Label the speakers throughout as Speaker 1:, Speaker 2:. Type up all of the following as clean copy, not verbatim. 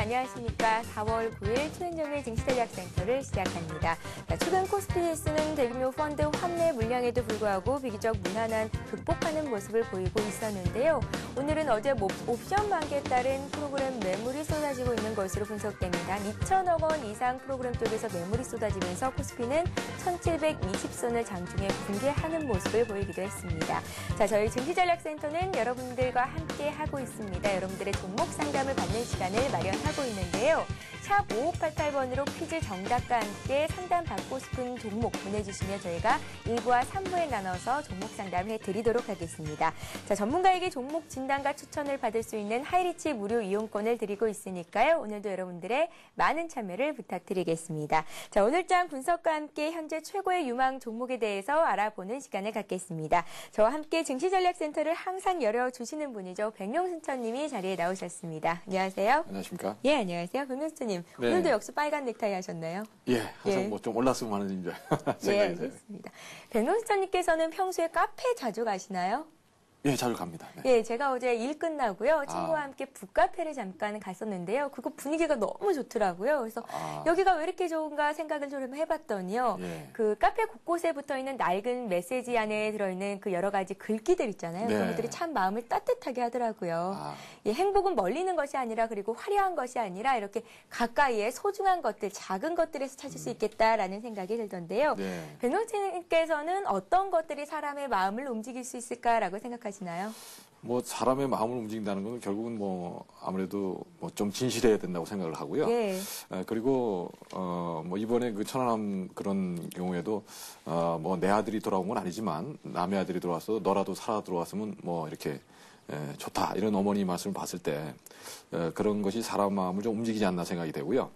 Speaker 1: 안녕하십니까. 4월 9일 최은정의 증시전략센터를 시작합니다. 최근 코스피 지수는 대규모 펀드 환매 물량에도 불구하고 비교적 무난한 극복하는 모습을 보이고 있었는데요. 오늘은 어제 옵션 만기에 따른 프로그램 매물이 쏟아지고 있는 것으로 분석됩니다. 2천억 원 이상 프로그램 쪽에서 매물이 쏟아지면서 코스피는 1720선을 장중에 붕괴하는 모습을 보이기도 했습니다. 자, 저희 증시전략센터는 여러분들과 함께 하고 있습니다. 여러분들의 종목 상담을 받는 시간을 마련하고 있는데요. 샵 5588번으로 퀴즈 정답과 함께 상담받고 싶은 종목 보내주시면 저희가 1부와 3부에 나눠서 종목 상담을 해드리도록 하겠습니다. 자, 전문가에게 종목 진단과 추천을 받을 수 있는 하이리치 무료 이용권을 드리고 있으니까요. 오늘도 여러분들의 많은 참여를 부탁드리겠습니다. 자, 오늘장 분석과 함께 현재 최고의 유망 종목에 대해서 알아보는 시간을 갖겠습니다. 저와 함께 증시전략센터를 항상 열어주시는 분이죠. 백룡순천님이 자리에 나오셨습니다. 안녕하세요.
Speaker 2: 안녕하십니까?
Speaker 1: 예, 안녕하세요. 백룡순천님. 네. 오늘도 역시 빨간 넥타이 하셨나요?
Speaker 2: 예, 항상 뭐 좀 올랐으면 하는 생각이
Speaker 1: 네, 알겠습니다. 백룡순천님께서는 평소에 카페 자주 가시나요?
Speaker 2: 예, 자주 갑니다. 네.
Speaker 1: 예, 제가 어제 일 끝나고요. 친구와 함께 북카페를 잠깐 갔었는데요. 그거 분위기가 너무 좋더라고요. 그래서 여기가 왜 이렇게 좋은가 생각을 좀 해봤더니요.
Speaker 2: 예.
Speaker 1: 그 카페 곳곳에 붙어있는 낡은 메시지 안에 들어있는 그 여러 가지 글귀들 있잖아요.
Speaker 2: 네.
Speaker 1: 그런 것들이 참 마음을 따뜻하게 하더라고요. 예, 행복은 멀리 있는 것이 아니라 그리고 화려한 것이 아니라 이렇게 가까이에 소중한 것들, 작은 것들에서 찾을 수 있겠다라는 생각이 들던데요.
Speaker 2: 네.
Speaker 1: 백룡진님께서는 어떤 것들이 사람의 마음을 움직일 수 있을까라고 생각하시나요?
Speaker 2: 뭐 사람의 마음을 움직인다는 건 결국은 뭐 아무래도 뭐 좀 진실해야 된다고 생각을 하고요.
Speaker 1: 예.
Speaker 2: 그리고 뭐 이번에 그 천안함 그런 경우에도 뭐 내 아들이 돌아온 건 아니지만 남의 아들이 들어와서 너라도 살아 들어왔으면 뭐 이렇게 좋다 이런 어머니 말씀을 봤을 때 그런 것이 사람 마음을 좀 움직이지 않나 생각이 되고요.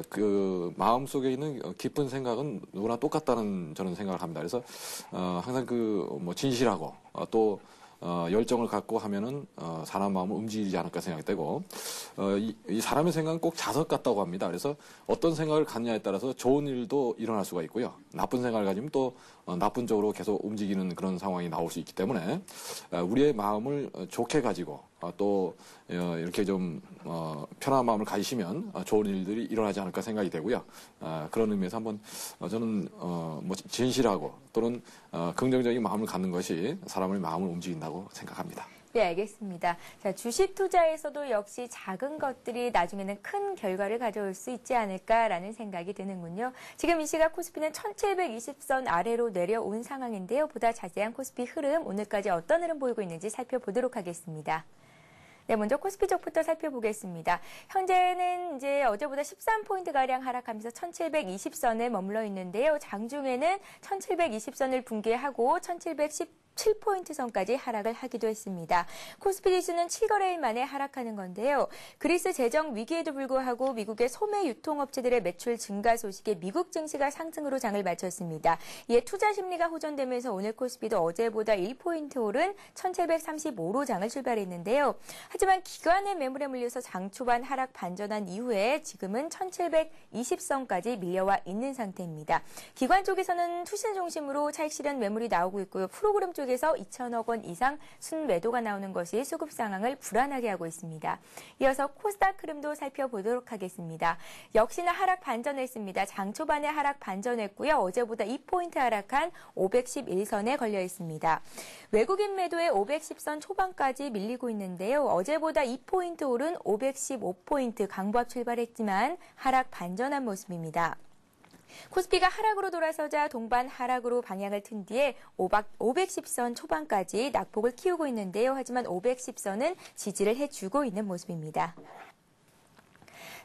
Speaker 2: 그 마음 속에 있는 깊은 생각은 누구나 똑같다는 저는 생각을 합니다. 그래서 항상 그 뭐 진실하고 또 열정을 갖고 하면은 사람 마음을 움직이지 않을까 생각이 되고 이 사람의 생각은 꼭 자석 같다고 합니다. 그래서 어떤 생각을 갖냐에 따라서 좋은 일도 일어날 수가 있고요. 나쁜 생각을 가지면 또 나쁜 쪽으로 계속 움직이는 그런 상황이 나올 수 있기 때문에 우리의 마음을 좋게 가지고 또 이렇게 좀 편안한 마음을 가지시면 좋은 일들이 일어나지 않을까 생각이 되고요. 그런 의미에서 한번 저는 뭐 진실하고 또는 긍정적인 마음을 갖는 것이 사람의 마음을 움직인다고 생각합니다.
Speaker 1: 네, 알겠습니다. 자, 주식 투자에서도 역시 작은 것들이 나중에는 큰 결과를 가져올 수 있지 않을까라는 생각이 드는군요. 지금 이 시각 코스피는 1720선 아래로 내려온 상황인데요. 보다 자세한 코스피 흐름, 오늘까지 어떤 흐름 보이고 있는지 살펴보도록 하겠습니다. 네, 먼저 코스피 쪽부터 살펴보겠습니다. 현재는 이제 어제보다 13포인트가량 하락하면서 1720선에 머물러 있는데요. 장중에는 1720선을 붕괴하고 1717포인트 선까지 하락을 하기도 했습니다. 코스피 지수는 7거래일 만에 하락하는 건데요. 그리스 재정 위기에도 불구하고 미국의 소매 유통업체들의 매출 증가 소식에 미국 증시가 상승으로 장을 마쳤습니다. 이에 투자 심리가 호전되면서 오늘 코스피도 어제보다 1포인트 오른 1735로 장을 출발했는데요. 하지만 기관의 매물에 물려서 장 초반 하락 반전한 이후에 지금은 1720선까지 밀려와 있는 상태입니다. 기관 쪽에서는 투신 중심으로 차익 실현 매물이 나오고 있고요. 프로그램 쪽에서 2천억 원 이상 순매도가 나오는 것이 수급 상황을 불안하게 하고 있습니다. 이어서 코스닥 흐름도 살펴보도록 하겠습니다. 역시나 하락 반전했습니다. 장 초반에 하락 반전했고요. 어제보다 2포인트 하락한 511선에 걸려 있습니다. 외국인 매도에 510선 초반까지 밀리고 있는데요. 어제보다 2포인트 오른 515포인트 강보합 출발했지만 하락 반전한 모습입니다. 코스피가 하락으로 돌아서자 동반 하락으로 방향을 튼 뒤에 510선 초반까지 낙폭을 키우고 있는데요. 하지만 510선은 지지를 해주고 있는 모습입니다.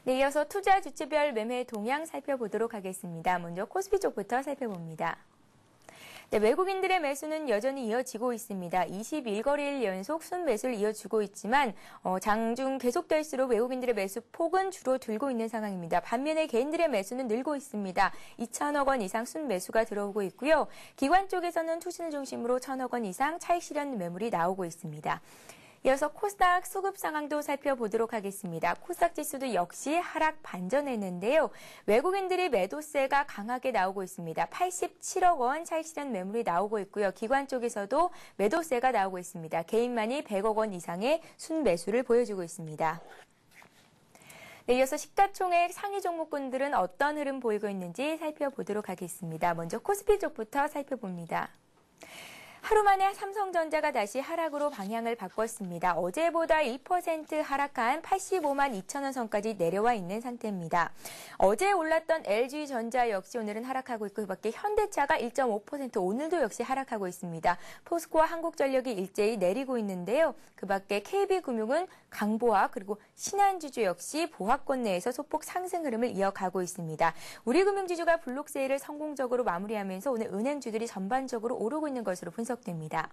Speaker 1: 네, 이어서 투자 주체별 매매 동향 살펴보도록 하겠습니다. 먼저 코스피 쪽부터 살펴봅니다. 네, 외국인들의 매수는 여전히 이어지고 있습니다. 21거래일 연속 순매수를 이어주고 있지만 장중 계속될수록 외국인들의 매수 폭은 줄어들고 있는 상황입니다. 반면에 개인들의 매수는 늘고 있습니다. 2천억 원 이상 순매수가 들어오고 있고요. 기관 쪽에서는 투신을 중심으로 1천억 원 이상 차익 실현 매물이 나오고 있습니다. 이어서 코스닥 수급 상황도 살펴보도록 하겠습니다. 코스닥 지수도 역시 하락 반전했는데요. 외국인들이 매도세가 강하게 나오고 있습니다. 87억 원 차익 실현 매물이 나오고 있고요. 기관 쪽에서도 매도세가 나오고 있습니다. 개인만이 100억 원 이상의 순매수를 보여주고 있습니다. 네, 이어서 시가총액 상위 종목군들은 어떤 흐름 보이고 있는지 살펴보도록 하겠습니다. 먼저 코스피 쪽부터 살펴봅니다. 하루 만에 삼성전자가 다시 하락으로 방향을 바꿨습니다. 어제보다 1% 하락한 85만 2천 원 선까지 내려와 있는 상태입니다. 어제 올랐던 LG전자 역시 오늘은 하락하고 있고 그밖에 현대차가 1.5% 오늘도 역시 하락하고 있습니다. 포스코와 한국전력이 일제히 내리고 있는데요. 그밖에 KB금융은 강보와 그리고 신한지주 역시 보합권 내에서 소폭 상승 흐름을 이어가고 있습니다. 우리금융지주가 블록세일을 성공적으로 마무리하면서 오늘 은행주들이 전반적으로 오르고 있는 것으로 분석됩니다.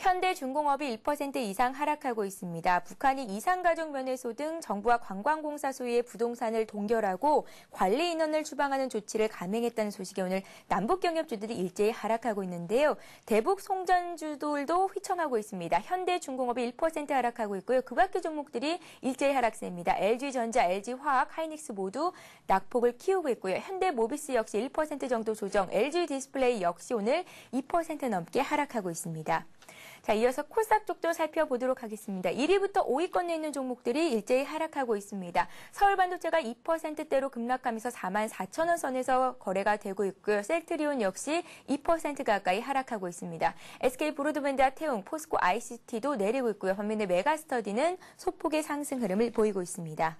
Speaker 1: 현대중공업이 1% 이상 하락하고 있습니다. 북한이 이산가족 면회소 등 정부와 관광공사 소유의 부동산을 동결하고 관리 인원을 추방하는 조치를 감행했다는 소식에 오늘 남북경협주들이 일제히 하락하고 있는데요. 대북 송전주들도 휘청하고 있습니다. 현대중공업이 1% 하락하고 있고요. 그 밖의 종목들이 일제히 하락세입니다. LG전자, LG화학, 하이닉스 모두 낙폭을 키우고 있고요. 현대모비스 역시 1% 정도 조정, LG디스플레이 역시 오늘 2% 넘게 하락하고 있습니다. 자, 이어서 코스닥 쪽도 살펴보도록 하겠습니다. 1위부터 5위권에 있는 종목들이 일제히 하락하고 있습니다. 서울반도체가 2%대로 급락하면서 4만 4천 원 선에서 거래가 되고 있고요. 셀트리온 역시 2% 가까이 하락하고 있습니다. SK브로드밴드와 태웅, 포스코 ICT도 내리고 있고요. 반면에 메가스터디는 소폭의 상승 흐름을 보이고 있습니다.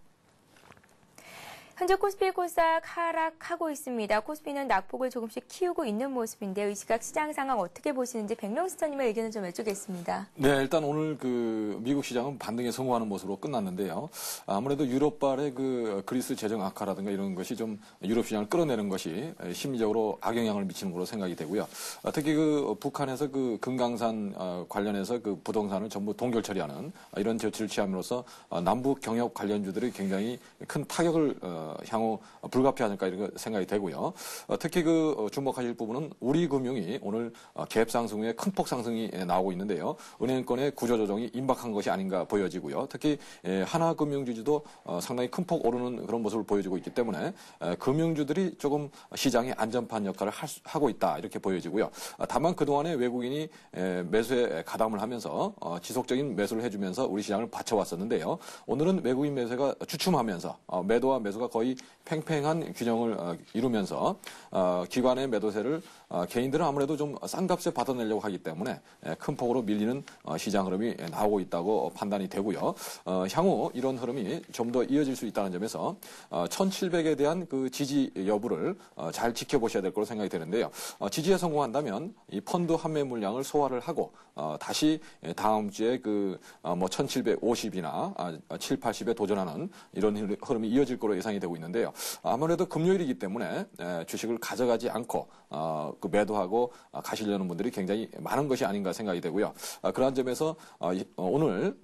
Speaker 1: 현재 코스피 코스닥 하락하고 있습니다. 코스피는 낙폭을 조금씩 키우고 있는 모습인데요. 이 시각 시장 상황 어떻게 보시는지 백명수터님의 의견을 좀 여쭈겠습니다.
Speaker 2: 네, 일단 오늘 미국 시장은 반등에 성공하는 모습으로 끝났는데요. 아무래도 유럽발의 그리스 재정 악화라든가 이런 것이 좀 유럽 시장을 끌어내는 것이 심리적으로 악영향을 미치는 걸로 생각이 되고요. 특히 북한에서 금강산 관련해서 부동산을 전부 동결 처리하는 이런 조치를 취함으로써 남북 경협 관련주들이 굉장히 큰 타격을 향후 불가피하지 않을까 이런 생각이 되고요. 특히 주목하실 부분은 우리금융이 오늘 갭 상승 후에 큰 폭 상승이 나오고 있는데요. 은행권의 구조조정이 임박한 것이 아닌가 보여지고요. 특히 하나금융주주도 상당히 큰 폭 오르는 그런 모습을 보여주고 있기 때문에 금융주들이 조금 시장의 안전판 역할을 하고 있다 이렇게 보여지고요. 다만 그동안에 외국인이 매수에 가담을 하면서 지속적인 매수를 해주면서 우리 시장을 받쳐왔었는데요. 오늘은 외국인 매수가 주춤하면서 매도와 매수가 거의 팽팽한 균형을 이루면서 기관의 매도세를 개인들은 아무래도 좀 싼 값에 받아내려고 하기 때문에 큰 폭으로 밀리는 시장 흐름이 나오고 있다고 판단이 되고요. 향후 이런 흐름이 좀 더 이어질 수 있다는 점에서 1700에 대한 지지 여부를 잘 지켜보셔야 될 거로 생각이 되는데요. 지지에 성공한다면 이 펀드 환매 물량을 소화를 하고 다시 다음 주에 1750이나 7, 80에 도전하는 이런 흐름이 이어질 거로 예상이 되고 있는데요. 아무래도 금요일이기 때문에 주식을 가져가지 않고 매도하고 가시려는 분들이 굉장히 많은 것이 아닌가 생각이 되고요. 그러한 점에서 오늘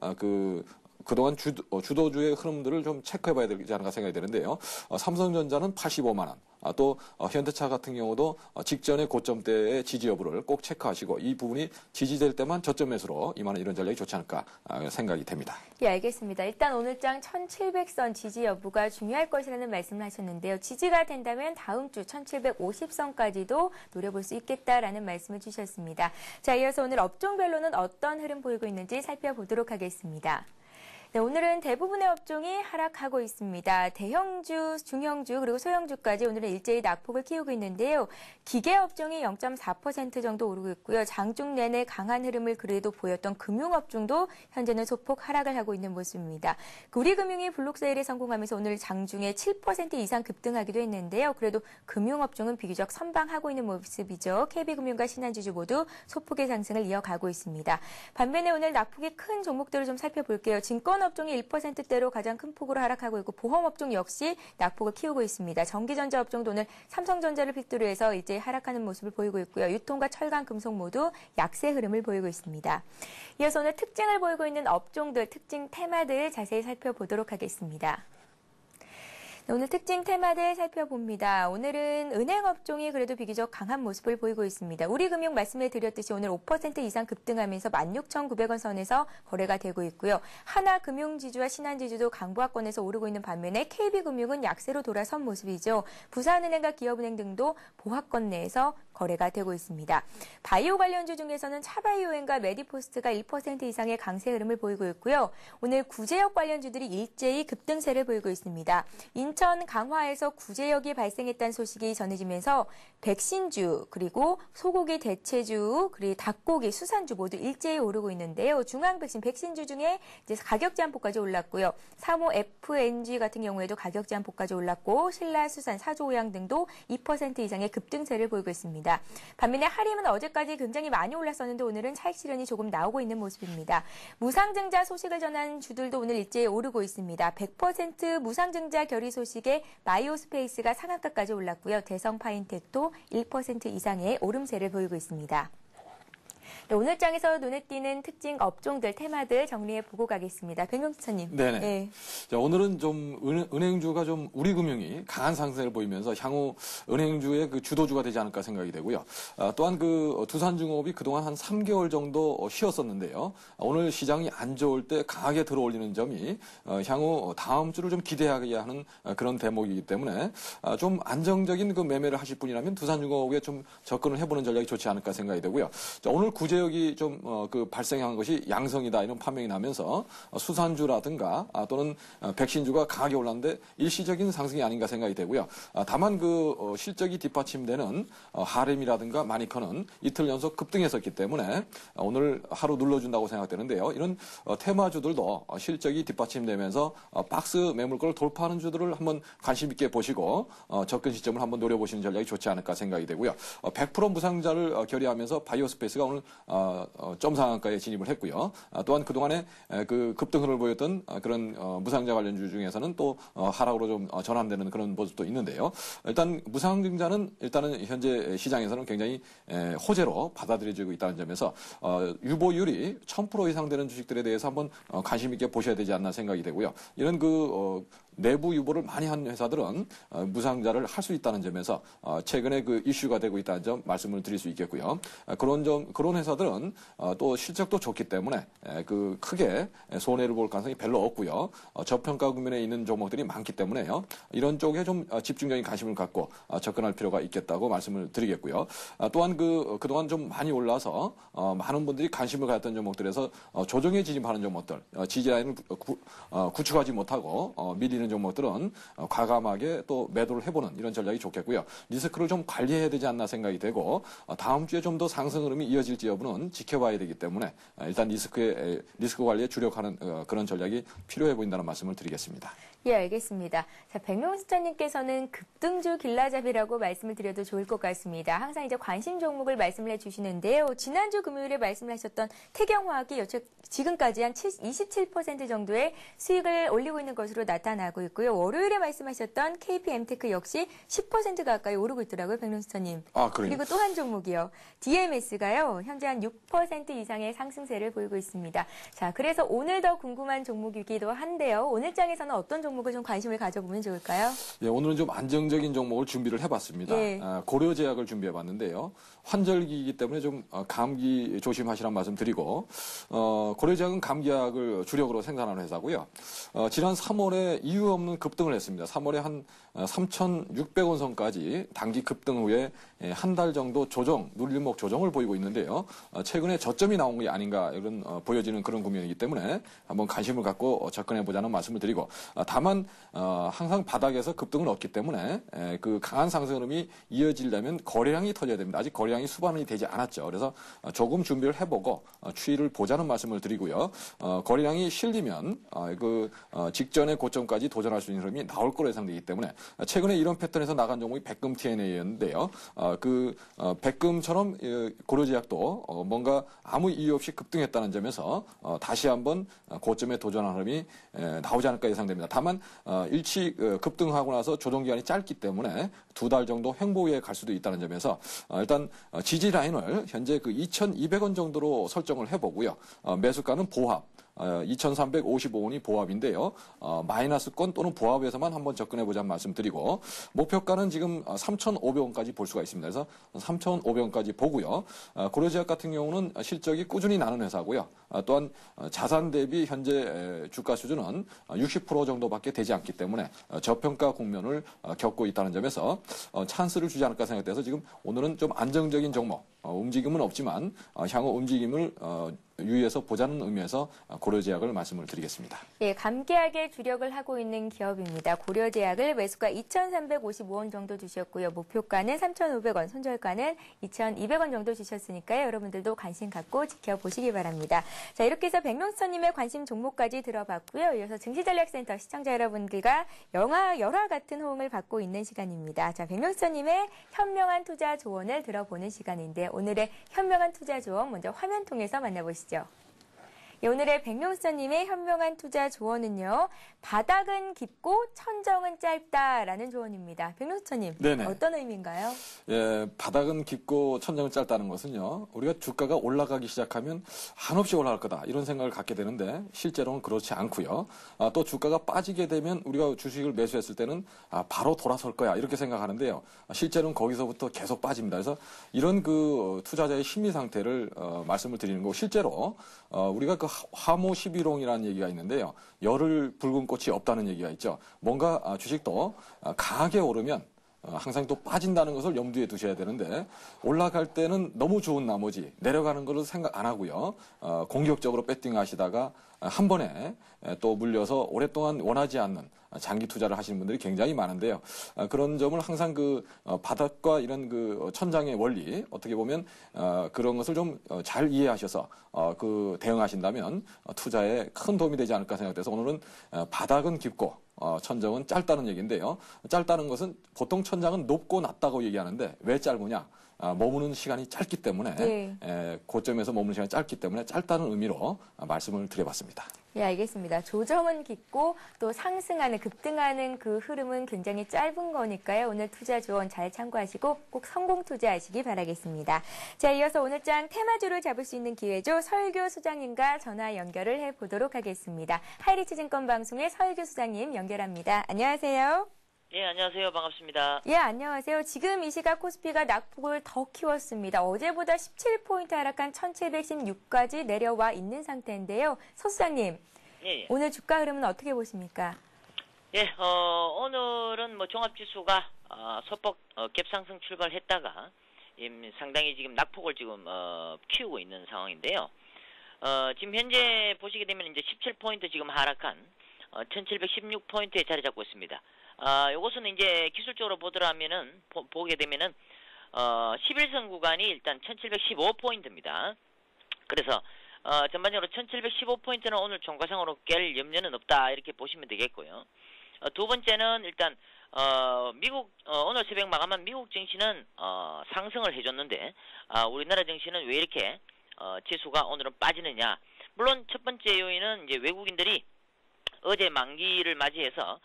Speaker 2: 그동안 주도주의 흐름들을 좀 체크해봐야 되지 않을까 생각이 되는데요. 삼성전자는 85만 원, 또 현대차 같은 경우도 직전의 고점대의 지지 여부를 꼭 체크하시고 이 부분이 지지될 때만 저점 매수로 임하는 이런 전략이 좋지 않을까 생각이 됩니다.
Speaker 1: 예, 알겠습니다. 일단 오늘장 1700선 지지 여부가 중요할 것이라는 말씀을 하셨는데요. 지지가 된다면 다음 주 1750선까지도 노려볼 수 있겠다라는 말씀을 주셨습니다. 자, 이어서 오늘 업종별로는 어떤 흐름 보이고 있는지 살펴보도록 하겠습니다. 네, 오늘은 대부분의 업종이 하락하고 있습니다. 대형주, 중형주, 그리고 소형주까지 오늘은 일제히 낙폭을 키우고 있는데요. 기계업종이 0.4% 정도 오르고 있고요. 장중 내내 강한 흐름을 그래도 보였던 금융업종도 현재는 소폭 하락을 하고 있는 모습입니다. 우리금융이 블록세일에 성공하면서 오늘 장중에 7% 이상 급등하기도 했는데요. 그래도 금융업종은 비교적 선방하고 있는 모습이죠. KB금융과 신한지주 모두 소폭의 상승을 이어가고 있습니다. 반면에 오늘 낙폭이 큰 종목들을 좀 살펴볼게요. 증권업종이 1%대로 가장 큰 폭으로 하락하고 있고 보험업종 역시 낙폭을 키우고 있습니다. 전기전자 업종도 오늘 삼성전자를 핏대로 해서 이제 하락하는 모습을 보이고 있고요. 유통과 철강, 금속 모두 약세 흐름을 보이고 있습니다. 이어서 오늘 특징을 보이고 있는 업종들, 특징 테마들 자세히 살펴보도록 하겠습니다. 네, 오늘 특징 테마들 살펴봅니다. 오늘은 은행 업종이 그래도 비교적 강한 모습을 보이고 있습니다. 우리금융 말씀을 드렸듯이 오늘 5% 이상 급등하면서 16,900원 선에서 거래가 되고 있고요. 하나금융지주와 신한지주도 강보합권에서 오르고 있는 반면에 KB금융은 약세로 돌아선 모습이죠. 부산은행과 기업은행 등도 보합권 내에서 거래가 되고 있습니다. 바이오 관련주 중에서는 차바이오엔과 메디포스트가 1% 이상의 강세 흐름을 보이고 있고요. 오늘 구제역 관련주들이 일제히 급등세를 보이고 있습니다. 인천 강화에서 구제역이 발생했다는 소식이 전해지면서 백신주, 그리고 소고기 대체주, 그리고 닭고기, 수산주 모두 일제히 오르고 있는데요. 중앙백신, 백신주 중에 이제 가격 제한폭까지 올랐고요. 3호 FNG 같은 경우에도 가격 제한폭까지 올랐고, 신라, 수산, 사조오양 등도 2% 이상의 급등세를 보이고 있습니다. 반면에 하림은 어제까지 굉장히 많이 올랐었는데 오늘은 차익 실현이 조금 나오고 있는 모습입니다. 무상증자 소식을 전한 주들도 오늘 일제히 오르고 있습니다. 100% 무상증자 결의 소식에 바이오스페이스가 상한가까지 올랐고요. 대성파인텍도 1% 이상의 오름세를 보이고 있습니다. 네, 오늘 장에서 눈에 띄는 특징 업종들, 테마들 정리해보고 가겠습니다. 백명수차님.
Speaker 2: 네네.
Speaker 1: 네.
Speaker 2: 자, 오늘은 좀 은행주가 좀 우리금융이 강한 상승을 보이면서 향후 은행주의 그 주도주가 되지 않을까 생각이 되고요. 또한 그 두산중업이 그동안 한 3개월 정도 쉬었었는데요. 오늘 시장이 안 좋을 때 강하게 들어올리는 점이 향후 다음 주를 좀 기대하게 하는 그런 대목이기 때문에 좀 안정적인 그 매매를 하실 분이라면 두산중업에 좀 접근을 해보는 전략이 좋지 않을까 생각이 되고요. 자, 오늘 구제역이 좀 그 발생한 것이 양성이다 이런 판명이 나면서 수산주라든가 또는 백신주가 강하게 올랐는데 일시적인 상승이 아닌가 생각이 되고요. 다만 그 실적이 뒷받침되는 하렘이라든가 마니커는 이틀 연속 급등했었기 때문에 오늘 하루 눌러준다고 생각되는데요. 이런 테마주들도 실적이 뒷받침되면서 박스 매물권을 돌파하는 주들을 한번 관심 있게 보시고 접근 시점을 한번 노려보시는 전략이 좋지 않을까 생각이 되고요. 100% 무상자를 결의하면서 바이오스페이스가 오늘 점상한가에 진입을 했고요. 또한 그동안에 그 급등을 보였던 그런 무상자 관련주 중에서는 또 하락으로 좀 전환되는 그런 모습도 있는데요. 일단 무상증자는 일단은 현재 시장에서는 굉장히 호재로 받아들여지고 있다는 점에서 유보율이 1000% 이상 되는 주식들에 대해서 한번 관심 있게 보셔야 되지 않나 생각이 되고요. 이런 내부 유보를 많이 한 회사들은 무상자를 할 수 있다는 점에서 최근에 그 이슈가 되고 있다는 점 말씀을 드릴 수 있겠고요. 그런 회사들은 또 실적도 좋기 때문에 그 크게 손해를 볼 가능성이 별로 없고요. 저평가 국면에 있는 종목들이 많기 때문에요. 이런 쪽에 좀 집중적인 관심을 갖고 접근할 필요가 있겠다고 말씀을 드리겠고요. 또한 그동안 좀 많이 올라서 많은 분들이 관심을 가졌던 종목들에서 조정에 진입하는 종목들, 지지라인을 구축하지 못하고 밀리는 종목들은 과감하게 또 매도를 해보는 이런 전략이 좋겠고요. 리스크를 좀 관리해야 되지 않나 생각이 되고 다음 주에 좀 더 상승 흐름이 이어질지 여부는 지켜봐야 되기 때문에 일단 리스크 관리에 주력하는 그런 전략이 필요해 보인다는 말씀을 드리겠습니다.
Speaker 1: 예, 알겠습니다. 자, 백명수자님께서는 급등주 길라잡이라고 말씀을 드려도 좋을 것 같습니다. 항상 이제 관심 종목을 말씀을 해주시는데요. 지난주 금요일에 말씀을 하셨던 태경화학이 지금까지 한 27% 정도의 수익을 올리고 있는 것으로 나타나고 있고요. 월요일에 말씀하셨던 KPM테크 역시 10% 가까이 오르고 있더라고요, 백명수자님.
Speaker 2: 그래요?
Speaker 1: 그리고 또 한 종목이요. DMS가요, 현재 한 6% 이상의 상승세를 보이고 있습니다. 자, 그래서 오늘 더 궁금한 종목이기도 한데요. 오늘 장에서는 어떤 종목을 좀 관심을 가져보면 좋을까요?
Speaker 2: 예, 오늘은 좀 안정적인 종목을 준비를 해봤습니다.
Speaker 1: 예.
Speaker 2: 고려제약을 준비해봤는데요. 환절기이기 때문에 좀 감기 조심하시라는 말씀 드리고 고려제약은 감기약을 주력으로 생산하는 회사고요. 지난 3월에 이유 없는 급등을 했습니다. 3월에 한 3,600원 선까지 단기 급등 후에 한 달 정도 눌림목 조정을 보이고 있는데요. 최근에 저점이 나온 게 아닌가 이런 보여지는 그런 국면이기 때문에 한번 관심을 갖고 접근해보자는 말씀을 드리고 다만 항상 바닥에서 급등은 없기 때문에 그 강한 상승 흐름이 이어지려면 거래량이 터져야 됩니다. 아직 거래량이 수반이 되지 않았죠. 그래서 조금 준비를 해보고 추이를 보자는 말씀을 드리고요. 거래량이 실리면 직전의 고점까지 도전할 수 있는 흐름이 나올 거로 예상되기 때문에 최근에 이런 패턴에서 나간 종목이 백금 TNA였는데요. 백금처럼 고려제약도 뭔가 아무 이유 없이 급등했다는 점에서 다시 한번 고점에 도전하는 흐름이 나오지 않을까 예상됩니다. 다만 일치 급등하고 나서 조정 기간이 짧기 때문에 2달 정도 횡보에 갈 수도 있다는 점에서 일단 지지 라인을 현재 2,200원 정도로 설정을 해보고요. 매수가는 보합. 2,355원이 보합인데요. 마이너스권 또는 보합에서만 한번 접근해보자는 말씀드리고 목표가는 지금 3,500원까지 볼 수가 있습니다. 그래서 3,500원까지 보고요. 고려제약 같은 경우는 실적이 꾸준히 나는 회사고요. 또한 자산 대비 현재 주가 수준은 60% 정도밖에 되지 않기 때문에 저평가 국면을 겪고 있다는 점에서 찬스를 주지 않을까 생각돼서 지금 오늘은 좀 안정적인 종목, 움직임은 없지만 향후 움직임을 유의해서 보자는 의미에서 고려제약을 말씀을 드리겠습니다.
Speaker 1: 예, 감개하게 주력을 하고 있는 기업입니다. 고려제약을 매수가 2,355원 정도 주셨고요. 목표가는 3,500원, 손절가는 2,200원 정도 주셨으니까요. 여러분들도 관심 갖고 지켜보시기 바랍니다. 자, 이렇게 해서 백명수님의 관심 종목까지 들어봤고요. 이어서 증시전략센터 시청자 여러분들과 열화 같은 호응을 받고 있는 시간입니다. 자, 백명수님의 현명한 투자 조언을 들어보는 시간인데 오늘의 현명한 투자 조언 먼저 화면 통해서 만나보시죠. 예, 오늘의 백명수님의 현명한 투자 조언은요. 바닥은 깊고 천정은 짧다라는 조언입니다. 백명수님, 어떤 의미인가요?
Speaker 2: 예, 바닥은 깊고 천정은 짧다는 것은요. 우리가 주가가 올라가기 시작하면 한없이 올라갈 거다 이런 생각을 갖게 되는데 실제로는 그렇지 않고요. 또 주가가 빠지게 되면 우리가 주식을 매수했을 때는 바로 돌아설 거야 이렇게 생각하는데요. 실제로는 거기서부터 계속 빠집니다. 그래서 이런 그 투자자의 심리 상태를 말씀을 드리는 거고 실제로 우리가 그 화모 11홍이라는 얘기가 있는데요. 열을 붉은 꽃이 없다는 얘기가 있죠. 뭔가 주식도 강하게 오르면 항상 또 빠진다는 것을 염두에 두셔야 되는데 올라갈 때는 너무 좋은 나머지 내려가는 것을 생각 안 하고요. 공격적으로 배팅하시다가 한 번에 또 물려서 오랫동안 원하지 않는 장기 투자를 하시는 분들이 굉장히 많은데요. 그런 점을 항상 그 바닥과 이런 그 천장의 원리 어떻게 보면 그런 것을 좀 잘 이해하셔서 그 대응하신다면 투자에 큰 도움이 되지 않을까 생각돼서 오늘은 바닥은 깊고 천정은 짧다는 얘기인데요. 짧다는 것은 보통 천장은 높고 낮다고 얘기하는데 왜 짧으냐? 머무는 시간이 짧기 때문에 고점에서 머무는 시간이 짧기 때문에 짧다는 의미로 말씀을 드려봤습니다.
Speaker 1: 예, 알겠습니다. 조정은 깊고 또 상승하는 급등하는 그 흐름은 굉장히 짧은 거니까요. 오늘 투자 조언 잘 참고하시고 꼭 성공 투자하시기 바라겠습니다. 자, 이어서 오늘장 테마주를 잡을 수 있는 기회죠. 서일교 수장님과 전화 연결을 해보도록 하겠습니다. 하이리츠증권 방송의 서일교 수장님 연결합니다. 안녕하세요.
Speaker 3: 예, 안녕하세요. 반갑습니다.
Speaker 1: 예, 안녕하세요. 지금 이 시각 코스피가 낙폭을 더 키웠습니다. 어제보다 17포인트 하락한 1716까지 내려와 있는 상태인데요. 서 수장님,
Speaker 3: 예.
Speaker 1: 오늘 주가 흐름은 어떻게 보십니까?
Speaker 3: 예, 오늘은 뭐 종합지수가 소폭 갭상승 출발했다가 상당히 지금 낙폭을 지금 키우고 있는 상황인데요. 지금 현재 보시게 되면 이제 17포인트 지금 하락한 1716포인트에 자리 잡고 있습니다. 요것은 이제 기술적으로 보더라면은 보게 되면은 11선 구간이 일단 1715포인트입니다. 그래서 전반적으로 1715포인트는 오늘 종가상으로 깰 염려는 없다 이렇게 보시면 되겠고요. 두 번째는 일단 미국 오늘 새벽 마감한 미국 증시는 상승을 해줬는데 우리나라 증시는 왜 이렇게 지수가 오늘은 빠지느냐? 물론 첫 번째 요인은 이제 외국인들이 어제 만기를 맞이해서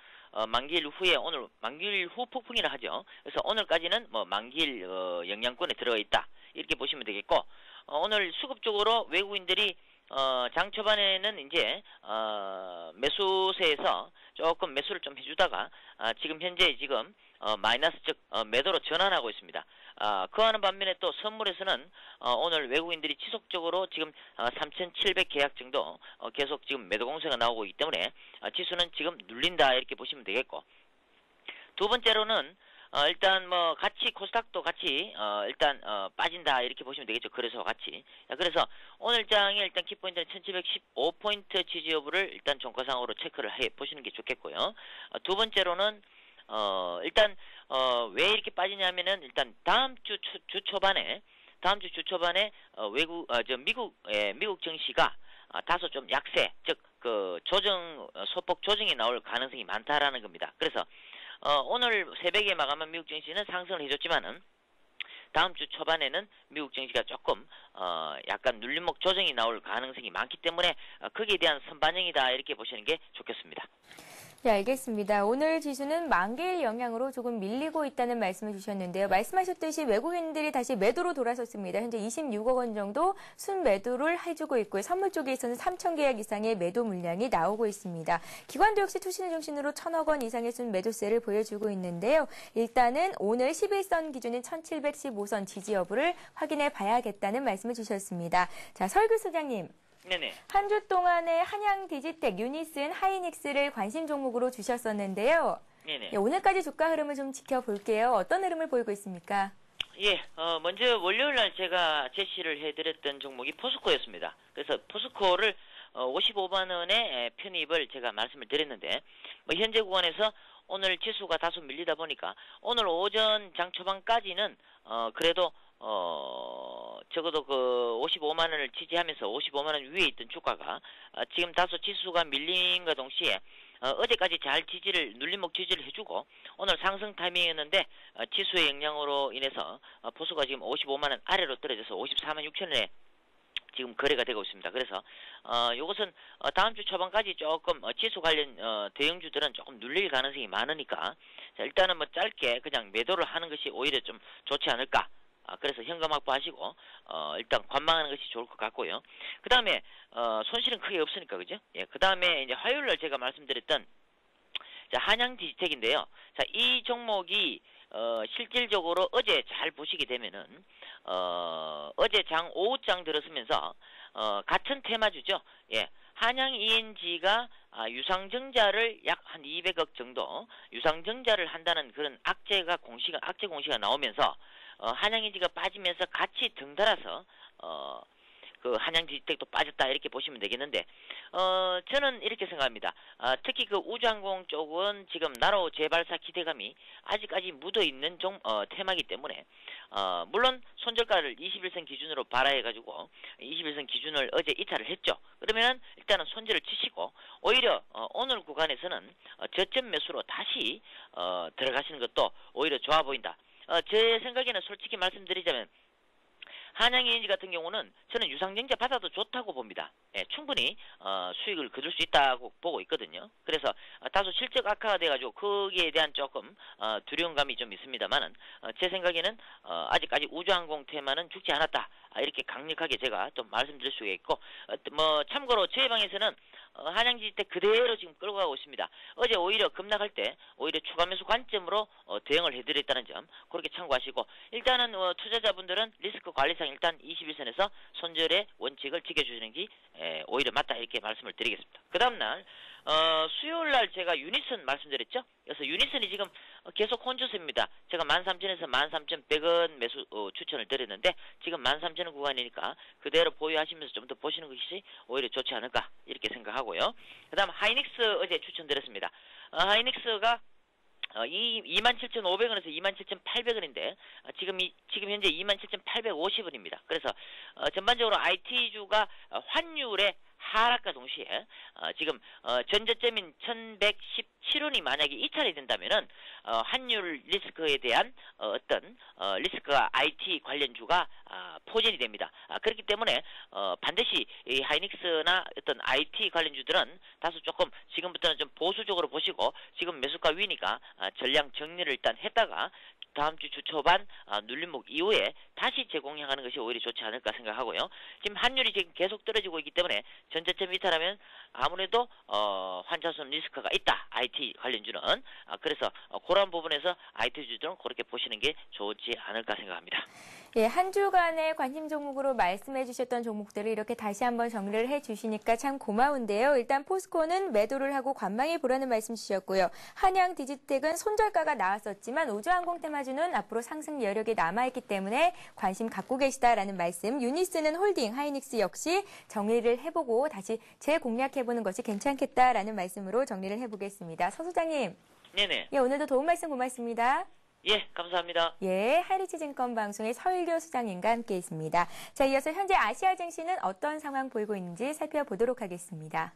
Speaker 3: 만기일 후에 오늘 만기일 후 폭풍이라 하죠. 그래서 오늘까지는 뭐 만기일 영향권에 들어가 있다 이렇게 보시면 되겠고 오늘 수급적으로 외국인들이 장 초반에는 이제 매수세에서 조금 매수를 좀 해주다가 지금 현재 지금 마이너스 즉 매도로 전환하고 있습니다. 그와는 반면에 또 선물에서는 오늘 외국인들이 지속적으로 지금 3,700 계약 정도 계속 지금 매도 공세가 나오고 있기 때문에 지수는 지금 눌린다 이렇게 보시면 되겠고 두 번째로는 일단 뭐 같이 코스닥도 같이 일단 빠진다 이렇게 보시면 되겠죠. 그래서 같이 그래서 오늘 장의 일단 키포인트는 1715포인트 지지 여부를 일단 종가상으로 체크를 해 보시는 게 좋겠고요. 두 번째로는 일단 왜 이렇게 빠지냐면은 일단 다음 주 초반에 미국 증시가 다소 좀 약세 즉 그 조정 소폭 조정이 나올 가능성이 많다라는 겁니다. 그래서 오늘 새벽에 마감한 미국 증시는 상승을 해줬지만은 다음 주 초반에는 미국 증시가 조금 약간 눌림목 조정이 나올 가능성이 많기 때문에 거기에 대한 선반영이다 이렇게 보시는 게 좋겠습니다.
Speaker 1: 네, 알겠습니다. 오늘 지수는 만기일 영향으로 조금 밀리고 있다는 말씀을 주셨는데요. 말씀하셨듯이 외국인들이 다시 매도로 돌아섰습니다. 현재 26억 원 정도 순매도를 해주고 있고요. 선물 쪽에서는 3천 계약 이상의 매도 물량이 나오고 있습니다. 기관도 역시 투신을 중심으로 1,000억 원 이상의 순매도세를 보여주고 있는데요. 일단은 오늘 11선 기준인 1,715선 지지 여부를 확인해 봐야겠다는 말씀을 주셨습니다. 자, 설규 소장님.
Speaker 3: 네네.
Speaker 1: 한 주 동안에 한양 디지텍, 유니슨, 하이닉스를 관심 종목으로 주셨었는데요.
Speaker 3: 네네.
Speaker 1: 예, 오늘까지 주가 흐름을 좀 지켜볼게요. 어떤 흐름을 보이고 있습니까?
Speaker 3: 예, 먼저 월요일 날 제가 제시를 해드렸던 종목이 포스코였습니다. 그래서 포스코를 55만 원에 편입을 제가 말씀을 드렸는데, 뭐 현재 구간에서 오늘 지수가 다소 밀리다 보니까 오늘 오전 장 초반까지는 그래도 적어도 그 55만 원을 지지하면서 55만 원 위에 있던 주가가 지금 다소 지수가 밀린과 동시에 어제까지 잘 지지를 눌림목 지지를 해주고 오늘 상승 타이밍이었는데 지수의 영향으로 인해서 보수가 지금 55만 원 아래로 떨어져서 54만 6천 원에 지금 거래가 되고 있습니다. 그래서 이것은 다음 주 초반까지 조금 지수 관련 대형주들은 조금 눌릴 가능성이 많으니까 자, 일단은 뭐 짧게 그냥 매도를 하는 것이 오히려 좀 좋지 않을까. 그래서 현금 확보하시고 일단 관망하는 것이 좋을 것 같고요. 그 다음에 손실은 크게 없으니까 그죠? 예, 그 다음에 이제 화요일날 제가 말씀드렸던 자, 한양 디지텍인데요. 자, 이 종목이 실질적으로 어제 잘 보시게 되면은 어제 장 오후장 들었으면서 같은 테마주죠. 예, 한양 ENG가 유상증자를 약 한 200억 정도 유상증자를 한다는 그런 악재 공시가 나오면서 한양인지가 빠지면서 같이 등달아서 그 한양 디지텍도 빠졌다 이렇게 보시면 되겠는데 저는 이렇게 생각합니다. 특히 그 우주항공 쪽은 지금 나로 재발사 기대감이 아직까지 묻어있는 테마이기 때문에 물론 손절가를 21선 기준으로 발하해가지고 21선 기준을 어제 이탈을 했죠. 그러면 일단은 손절을 치시고 오히려 오늘 구간에서는 저점 매수로 다시 들어가시는 것도 오히려 좋아 보인다. 제 생각에는 솔직히 말씀드리자면 한양ENG 같은 경우는 저는 유상증자 받아도 좋다고 봅니다. 예, 충분히 수익을 거둘 수 있다고 보고 있거든요. 그래서 다소 실적 악화가 돼가지고 거기에 대한 조금 두려움감이 좀 있습니다만은 제 생각에는 아직까지 우주항공 테마는 죽지 않았다. 이렇게 강력하게 제가 좀 말씀드릴 수가 있고 뭐 참고로 저희 방에서는 한양디지텍 그대로 지금 끌고 가고 있습니다. 어제 오히려 급락할 때 오히려 추가 매수 관점으로 대응을 해드렸다는 점 그렇게 참고하시고 일단은 투자자분들은 리스크 관리상 일단 21선에서 손절의 원칙을 지켜주시는 게 오히려 맞다 이렇게 말씀을 드리겠습니다. 그 다음날 수요일날 제가 유니슨 말씀드렸죠. 그래서 유니슨이 지금 계속 혼조세입니다. 제가 13,000에서 13,100원 매수 추천을 드렸는데 지금 13,000원 구간이니까 그대로 보유하시면서 좀 더 보시는 것이 오히려 좋지 않을까 이렇게 생각하고요. 그 다음 하이닉스 어제 추천드렸습니다. 하이닉스가 27,500원에서 27,800원인데 지금 현재 27,850원입니다. 그래서 전반적으로 IT주가 환율의 하락과 동시에 지금 전저점인 1,117원이 만약에 이탈이 된다면은 환율 리스크에 대한 어떤 리스크가 IT 관련주가 포진이 됩니다. 그렇기 때문에 반드시 이 하이닉스나 어떤 IT 관련주들은 다소 조금 지금부터는 좀 보수적으로 보시고 지금 매수가 위니까 전량 정리를 일단 했다가 다음 주 초반 눌림목 이후에 다시 재공략하는 것이 오히려 좋지 않을까 생각하고요. 지금 환율이 지금 계속 떨어지고 있기 때문에 전저점 이탈하면 아무래도 환차손 리스크가 있다. IT 관련주는. 그래서 그런 부분에서 IT주들은 그렇게 보시는 게 좋지 않을까 생각합니다.
Speaker 1: 예, 한 주간의 관심 종목으로 말씀해 주셨던 종목들을 이렇게 다시 한번 정리를 해 주시니까 참 고마운데요. 일단 포스코는 매도를 하고 관망해 보라는 말씀 주셨고요. 한양 디지텍은 손절가가 나왔었지만 우주항공 테마주는 앞으로 상승 여력이 남아있기 때문에 관심 갖고 계시다라는 말씀. 유니스는 홀딩, 하이닉스 역시 정리를 해보고 다시 재공략해보는 것이 괜찮겠다라는 말씀으로 정리를 해보겠습니다. 서 소장님.
Speaker 3: 네네.
Speaker 1: 예, 오늘도 도움 말씀 고맙습니다.
Speaker 3: 예, 감사합니다.
Speaker 1: 예, 하이리치증권 방송의 설교 수장님과 함께 있습니다. 자, 이어서 현재 아시아 증시는 어떤 상황 보이고 있는지 살펴보도록 하겠습니다.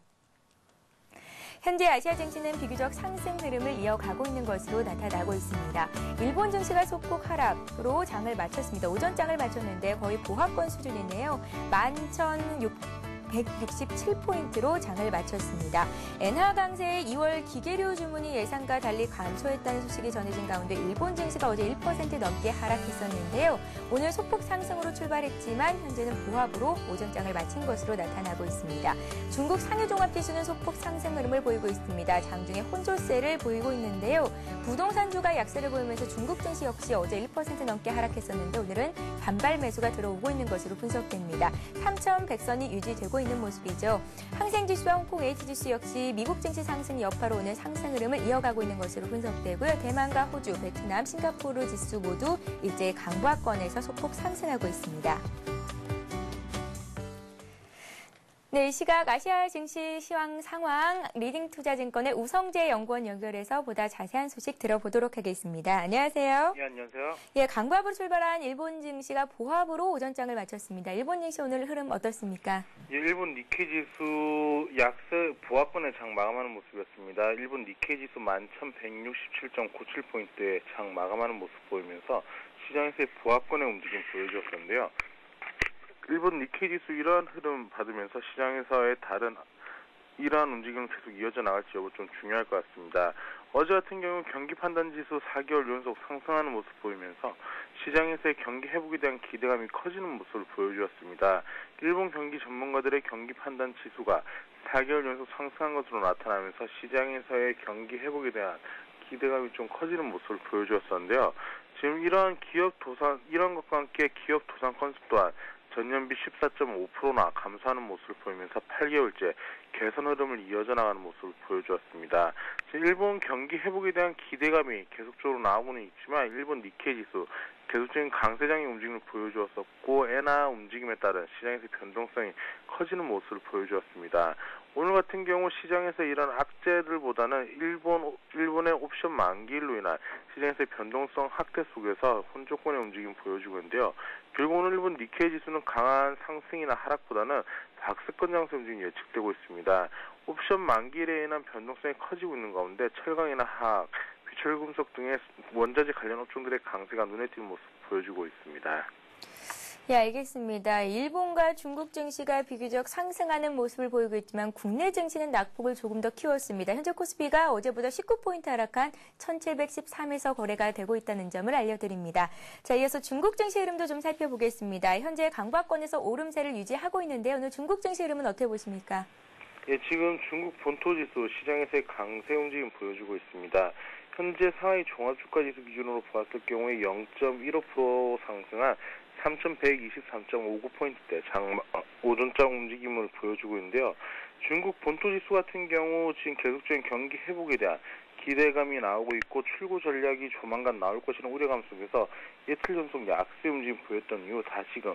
Speaker 1: 현재 아시아 증시는 비교적 상승 흐름을 이어가고 있는 것으로 나타나고 있습니다. 일본 증시가 소폭 하락으로 장을 마쳤습니다. 오전장을 마쳤는데 거의 보합권 수준이네요. 11,600 167포인트로 장을 마쳤습니다. 엔화 강세의 2월 기계류 주문이 예상과 달리 감소했다는 소식이 전해진 가운데 일본 증시가 어제 1% 넘게 하락했었는데요. 오늘 소폭 상승으로 출발했지만 현재는 보합으로 오전장을 마친 것으로 나타나고 있습니다. 중국 상해종합지수는 소폭 상승 흐름을 보이고 있습니다. 장중에 혼조세를 보이고 있는데요. 부동산주가 약세를 보이면서 중국 증시 역시 어제 1% 넘게 하락했었는데 오늘은 반발 매수가 들어오고 있는 것으로 분석됩니다. 3,100선이 유지되고 있는 모습이죠. 항생지수와 홍콩 H지수 역시 미국 증시 상승 여파로 오늘 상승 흐름을 이어가고 있는 것으로 분석되고요. 대만과 호주, 베트남, 싱가포르 지수 모두 일제 강보합권에서 소폭 상승하고 있습니다. 네, 이 시각 아시아 증시 시황 상황 리딩투자증권의 우성재 연구원 연결해서 보다 자세한 소식 들어보도록 하겠습니다. 안녕하세요.
Speaker 4: 예, 안녕하세요.
Speaker 1: 예, 강보합으로 출발한 일본 증시가 보합으로 오전장을 마쳤습니다. 일본 증시 오늘 흐름 어떻습니까?
Speaker 4: 예, 일본 니케이 지수 약세 보합권의 장 마감하는 모습이었습니다. 일본 니케이 지수 11,167.97포인트의 장 마감하는 모습 보이면서 시장에서의 보합권의 움직임 보여주었는데요. 일본 니케이 지수 이러한 흐름 받으면서 시장에서의 다른 이러한 움직임은 계속 이어져 나갈지 여부 좀 중요할 것 같습니다. 어제 같은 경우 경기 판단 지수 4개월 연속 상승하는 모습 보이면서 시장에서의 경기 회복에 대한 기대감이 커지는 모습을 보여주었습니다. 일본 경기 전문가들의 경기 판단 지수가 4개월 연속 상승한 것으로 나타나면서 시장에서의 경기 회복에 대한 기대감이 좀 커지는 모습을 보여주었었는데요. 지금 이러한 이런 것과 함께 기업 도산 컨셉 또한 전년비 14.5%나 감소하는 모습을 보이면서 8개월째 개선 흐름을 이어져 나가는 모습을 보여주었습니다. 일본 경기 회복에 대한 기대감이 계속적으로 나오고는 있지만 일본 니케이 지수 계속적인 강세장의 움직임을 보여주었었고 엔화 움직임에 따른 시장에서 변동성이 커지는 모습을 보여주었습니다. 오늘 같은 경우 시장에서 이런 악재들보다는 일본의 옵션 만기일로 인한 시장에서의 변동성 확대 속에서 혼조권의 움직임을 보여주고 있는데요. 결국 오늘 일본 니케이 지수는 강한 상승이나 하락보다는 박스권 장세 움직임이 예측되고 있습니다. 옵션 만기일에 인한 변동성이 커지고 있는 가운데 철강이나 화학, 비철금속 등의 원자재 관련 업종들의 강세가 눈에 띄는 모습을 보여주고 있습니다.
Speaker 1: 예, 알겠습니다. 일본과 중국 증시가 비교적 상승하는 모습을 보이고 있지만 국내 증시는 낙폭을 조금 더 키웠습니다. 현재 코스피가 어제보다 19포인트 하락한 1713에서 거래가 되고 있다는 점을 알려드립니다. 자, 이어서 중국 증시 흐름도 좀 살펴보겠습니다. 현재 강보합권에서 오름세를 유지하고 있는데 오늘 중국 증시 흐름은 어떻게 보십니까? 예,
Speaker 4: 지금 중국 본토지수 시장에서의 강세 움직임 보여주고 있습니다. 현재 상하이 종합주가지수 기준으로 보았을 경우에 0.15% 상승한 3,123.59포인트대 오전장 움직임을 보여주고 있는데요. 중국 본토지수 같은 경우 지금 계속적인 경기 회복에 대한 기대감이 나오고 있고 출구 전략이 조만간 나올 것이라는 우려감 속에서 이틀 연속 약세 움직임 보였던 이후 다시금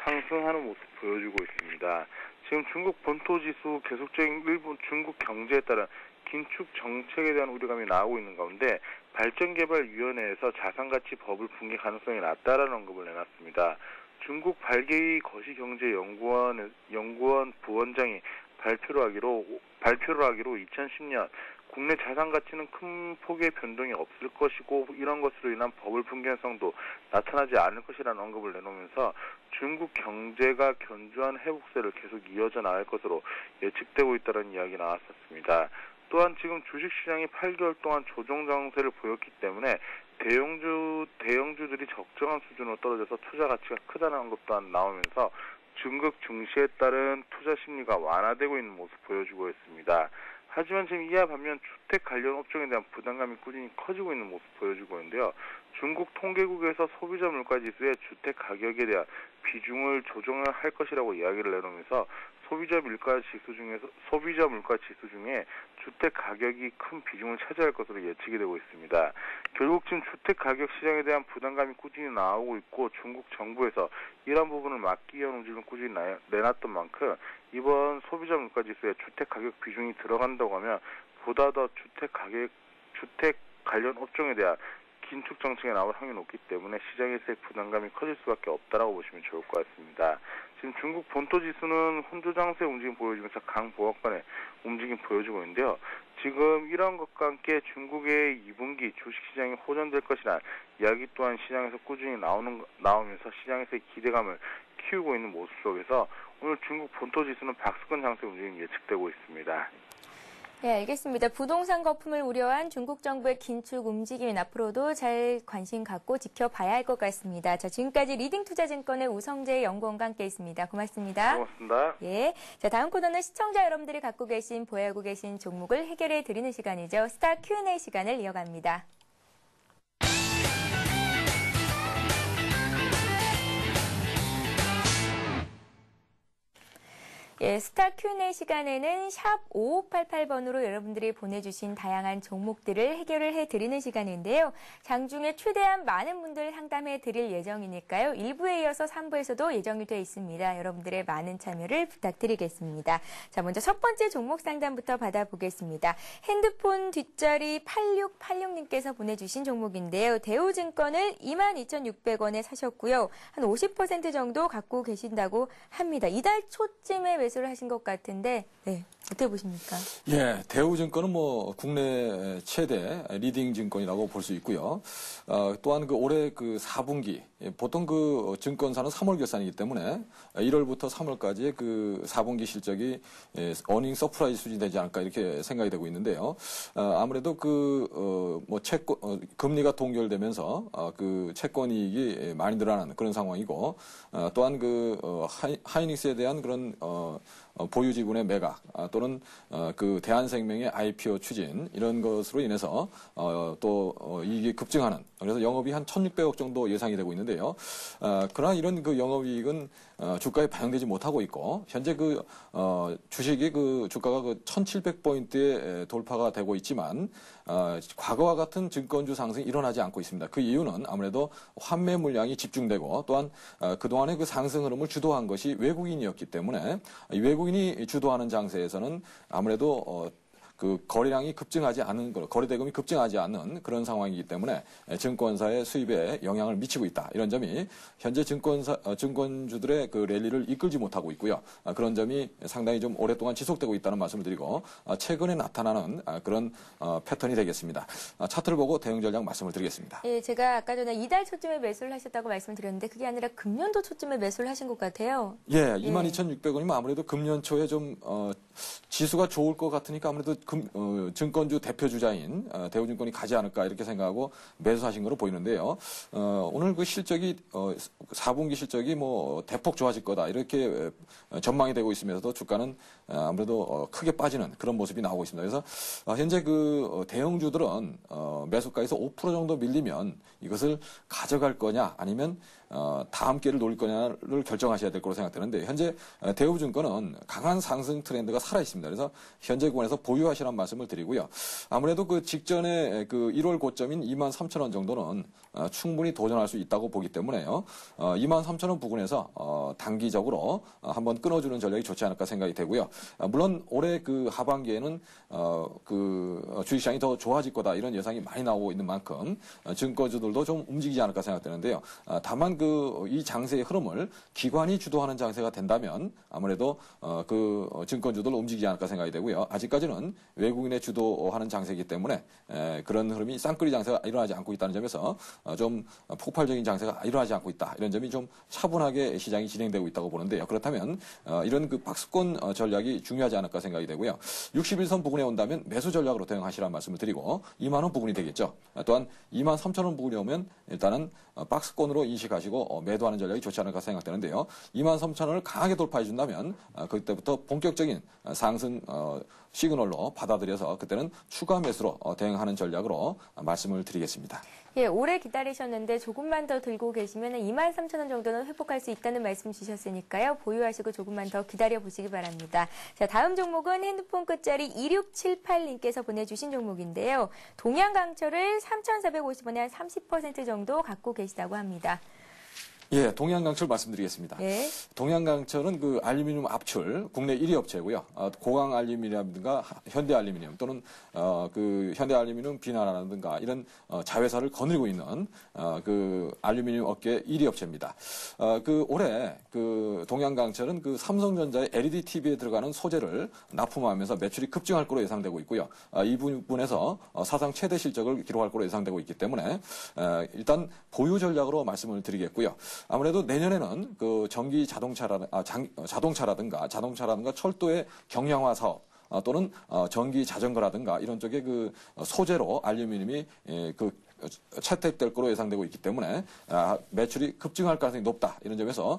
Speaker 4: 상승하는 모습 보여주고 있습니다. 지금 중국 본토지수 계속적인 중국 경제에 따른 긴축 정책에 대한 우려감이 나오고 있는 가운데 발전개발위원회에서 자산가치 버블 붕괴 가능성이 낮다라는 언급을 내놨습니다. 중국 발개이 거시경제연구원 부원장이 발표를 하기로 2010년 국내 자산 가치는 큰 폭의 변동이 없을 것이고 이런 것으로 인한 버블 붕괴성도 나타나지 않을 것이라는 언급을 내놓으면서 중국 경제가 견조한 회복세를 계속 이어져 나갈 것으로 예측되고 있다는 이야기 나왔었습니다. 또한 지금 주식시장이 8개월 동안 조정 장세를 보였기 때문에 대형주들이 적정한 수준으로 떨어져서 투자 가치가 크다는 언급 또한 나오면서 중국 증시에 따른 투자 심리가 완화되고 있는 모습 보여주고 있습니다. 하지만 지금 이와 반면 주택 관련 업종에 대한 부담감이 꾸준히 커지고 있는 모습 보여주고 있는데요. 중국 통계국에서 소비자 물가 지수의 주택 가격에 대한 비중을 조정을 할 것이라고 이야기를 내놓으면서 소비자 물가 지수 중에 주택 가격이 큰 비중을 차지할 것으로 예측이 되고 있습니다. 결국 지금 주택 가격 시장에 대한 부담감이 꾸준히 나오고 있고 중국 정부에서 이러한 부분을 막기 위한 움직임을 꾸준히 내놨던 만큼 이번 소비자 물가 지수에 주택 가격 비중이 들어간다고 하면 보다 더 주택 관련 업종에 대한 긴축 정책에 나올 확률이 높기 때문에 시장에서의 부담감이 커질 수밖에 없다라고 보시면 좋을 것 같습니다. 지금 중국 본토 지수는 혼조 장세 움직임 보여주면서 강보합권의 움직임 보여주고 있는데요. 지금 이러한 것과 함께 중국의 2분기 주식시장이 호전될 것이라는 이야기 또한 시장에서 꾸준히 나오면서 시장에서의 기대감을 키우고 있는 모습 속에서 오늘 중국 본토 지수는 박스권 장세 움직임이 예측되고 있습니다.
Speaker 1: 네, 알겠습니다. 부동산 거품을 우려한 중국 정부의 긴축 움직임은 앞으로도 잘 관심 갖고 지켜봐야 할 것 같습니다. 자, 지금까지 리딩투자증권의 우성재 연구원과 함께했습니다. 고맙습니다.
Speaker 4: 고맙습니다.
Speaker 1: 예, 자 다음 코너는 시청자 여러분들이 갖고 계신 보유하고 계신 종목을 해결해 드리는 시간이죠. 스타 Q&A 시간을 이어갑니다. 예, 스타 Q&A 시간에는 샵 5588번으로 여러분들이 보내주신 다양한 종목들을 해결을 해드리는 시간인데요. 장중에 최대한 많은 분들 상담해 드릴 예정이니까요. 1부에 이어서 3부에서도 예정이 되어 있습니다. 여러분들의 많은 참여를 부탁드리겠습니다. 자, 먼저 첫 번째 종목 상담부터 받아보겠습니다. 핸드폰 뒷자리 8686님께서 보내주신 종목인데요. 대우증권을 22,600원에 사셨고요. 한 50% 정도 갖고 계신다고 합니다. 이달 초쯤에 매수를 하신 것 같은데, 네, 어떻게 보십니까?
Speaker 2: 예, 대우증권은 뭐 국내 최대 리딩 증권이라고 볼 수 있고요. 또한 그 올해 그 4분기 보통 그 증권사는 3월 결산이기 때문에 1월부터 3월까지의 그 4분기 실적이 어닝 서프라이즈 수준이 되지 않을까 이렇게 생각이 되고 있는데요. 아무래도 뭐 채권 금리가 동결되면서 그 채권 이익이 많이 늘어나는 그런 상황이고, 또한 그 하이닉스에 대한 그런 보유 지분의 매각 또는 그 대한생명의 IPO 추진 이런 것으로 인해서 또 이익이 급증하는, 그래서 영업이 한 1,600억 정도 예상이 되고 있는데요. 그러나 이런 그 영업이익은 주가에 반영되지 못하고 있고, 현재 그 주식이 그 주가가 그 1,700포인트에 돌파가 되고 있지만 과거와 같은 증권주 상승이 일어나지 않고 있습니다. 그 이유는 아무래도 환매 물량이 집중되고, 또한 그동안의 그 상승 흐름을 주도한 것이 외국인이었기 때문에 이 외국인이 주도하는 장세에서는 아무래도 그 거래량이 급증하지 않은, 거래 대금이 급증하지 않는 그런 상황이기 때문에 증권사의 수입에 영향을 미치고 있다. 이런 점이 현재 증권주들의 그 랠리를 이끌지 못하고 있고요. 그런 점이 상당히 좀 오랫동안 지속되고 있다는 말씀을 드리고, 최근에 나타나는 그런 패턴이 되겠습니다. 차트를 보고 대응 전략 말씀을 드리겠습니다.
Speaker 1: 예, 제가 아까 전에 이달 초쯤에 매수를 하셨다고 말씀을 드렸는데 그게 아니라 금년도 초쯤에 매수를 하신 것 같아요.
Speaker 2: 예, 22,600원이면 아무래도 금년 초에 좀 지수가 좋을 것 같으니까 아무래도 증권주 대표 주자인 대우증권이 가지 않을까 이렇게 생각하고 매수하신 것으로 보이는데요. 오늘 그 실적이 4분기 실적이 뭐 대폭 좋아질 거다 이렇게 전망이 되고 있으면서도 주가는 아무래도 크게 빠지는 그런 모습이 나오고 있습니다. 그래서 현재 그 대형주들은 매수가에서 5% 정도 밀리면 이것을 가져갈 거냐 아니면 다음 기회를 노릴 거냐를 결정하셔야 될 거로 생각되는데, 현재 대우증권은 강한 상승 트렌드가 살아 있습니다. 그래서 현재 구간에서 보유하시라는 말씀을 드리고요. 아무래도 그 직전에 그 1월 고점인 23,000원 정도는 충분히 도전할 수 있다고 보기 때문에요. 23,000원 부근에서 단기적으로 한번 끊어주는 전략이 좋지 않을까 생각이 되고요. 물론 올해 그 하반기에는 그 주식시장이 더 좋아질 거다 이런 예상이 많이 나오고 있는 만큼 증권주들도 좀 움직이지 않을까 생각되는데요. 다만 이 장세의 흐름을 기관이 주도하는 장세가 된다면 아무래도 그 증권주들 움직이지 않을까 생각이 되고요. 아직까지는 외국인의 주도하는 장세이기 때문에 그런 흐름이 쌍끌이 장세가 일어나지 않고 있다는 점에서 좀 폭발적인 장세가 일어나지 않고 있다. 이런 점이 좀 차분하게 시장이 진행되고 있다고 보는데요. 그렇다면 이런 그 박스권 전략이 중요하지 않을까 생각이 되고요. 61선 부근에 온다면 매수 전략으로 대응하시라는 말씀을 드리고 2만 원 부근이 되겠죠. 또한 23,000원 부근이 오면 일단은 박스권으로 인식하시고 매도하는 전략이 좋지 않을까 생각되는데요. 23,000원을 강하게 돌파해 준다면 그때부터 본격적인 상승 시그널로 받아들여서 그때는 추가 매수로 대응하는 전략으로 말씀을 드리겠습니다.
Speaker 1: 예, 오래 기다리셨는데 조금만 더 들고 계시면 23,000원 정도는 회복할 수 있다는 말씀 주셨으니까요. 보유하시고 조금만 더 기다려 보시기 바랍니다. 자, 다음 종목은 핸드폰 끝자리 2678님께서 보내주신 종목인데요. 동양강철을 3,450원에 한 30% 정도 갖고 계시다고 합니다.
Speaker 2: 예, 동양강철 말씀드리겠습니다.
Speaker 1: 네.
Speaker 2: 동양강철은 그 알루미늄 압출 국내 1위 업체고요. 고강 알루미늄이라든가 현대알루미늄 또는 그 현대알루미늄 비나라든가 이런 자회사를 거느리고 있는 그 알루미늄 업계 1위 업체입니다. 그 올해 그 동양강철은 그 삼성전자의 LED TV에 들어가는 소재를 납품하면서 매출이 급증할 거로 예상되고 있고요. 이 부분에서 사상 최대 실적을 기록할 거로 예상되고 있기 때문에 일단 보유 전략으로 말씀을 드리겠고요. 아무래도 내년에는 그 전기 자동차라든가 철도의 경량화 사업 또는 전기 자전거라든가 이런 쪽에 그 소재로 알루미늄이 채택될 거로 예상되고 있기 때문에 매출이 급증할 가능성이 높다. 이런 점에서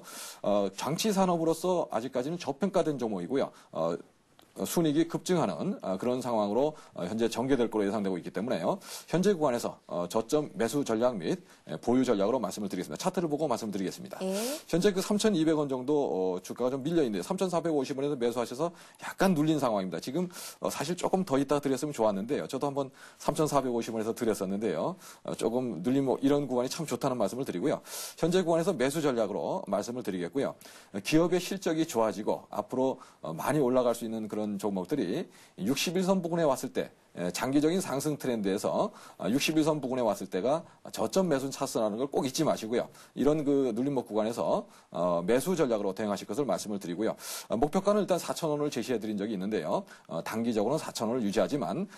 Speaker 2: 장치 산업으로서 아직까지는 저평가된 종목이고요. 순이익이 급증하는 그런 상황으로 현재 전개될 것으로 예상되고 있기 때문에요. 현재 구간에서 저점 매수 전략 및 보유 전략으로 말씀을 드리겠습니다. 차트를 보고 말씀드리겠습니다. 현재 그 3,200원 정도 주가가 좀 밀려 있는데 3,450원에서 매수하셔서 약간 눌린 상황입니다. 지금 사실 조금 더 있다가 드렸으면 좋았는데요. 저도 한번 3,450원에서 드렸었는데요. 조금 눌림 이런 구간이 참 좋다는 말씀을 드리고요. 현재 구간에서 매수 전략으로 말씀을 드리겠고요. 기업의 실적이 좋아지고 앞으로 많이 올라갈 수 있는 그런 종목들이 61선 부근에 왔을 때 장기적인 상승 트렌드에서 61선 부근에 왔을 때가 저점 매수 차스라는 걸 꼭 잊지 마시고요. 이런 그 눌림목 구간에서 매수 전략으로 대응하실 것을 말씀을 드리고요. 목표가는 일단 4,000원을 제시해 드린 적이 있는데요. 단기적으로는 4,000원을 유지하지만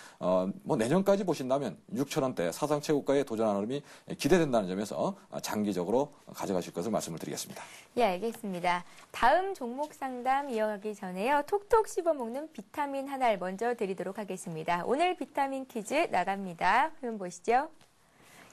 Speaker 2: 뭐 내년까지 보신다면 6,000원대 사상 최고가에 도전하는 흐름이 기대된다는 점에서 장기적으로 가져가실 것을 말씀을 드리겠습니다.
Speaker 1: 예, 알겠습니다. 다음 종목 상담 이어가기 전에요. 톡톡 씹어먹는 비타민 하나를 먼저 드리도록 하겠습니다. 오늘 비타민 퀴즈 나갑니다. 화면 보시죠.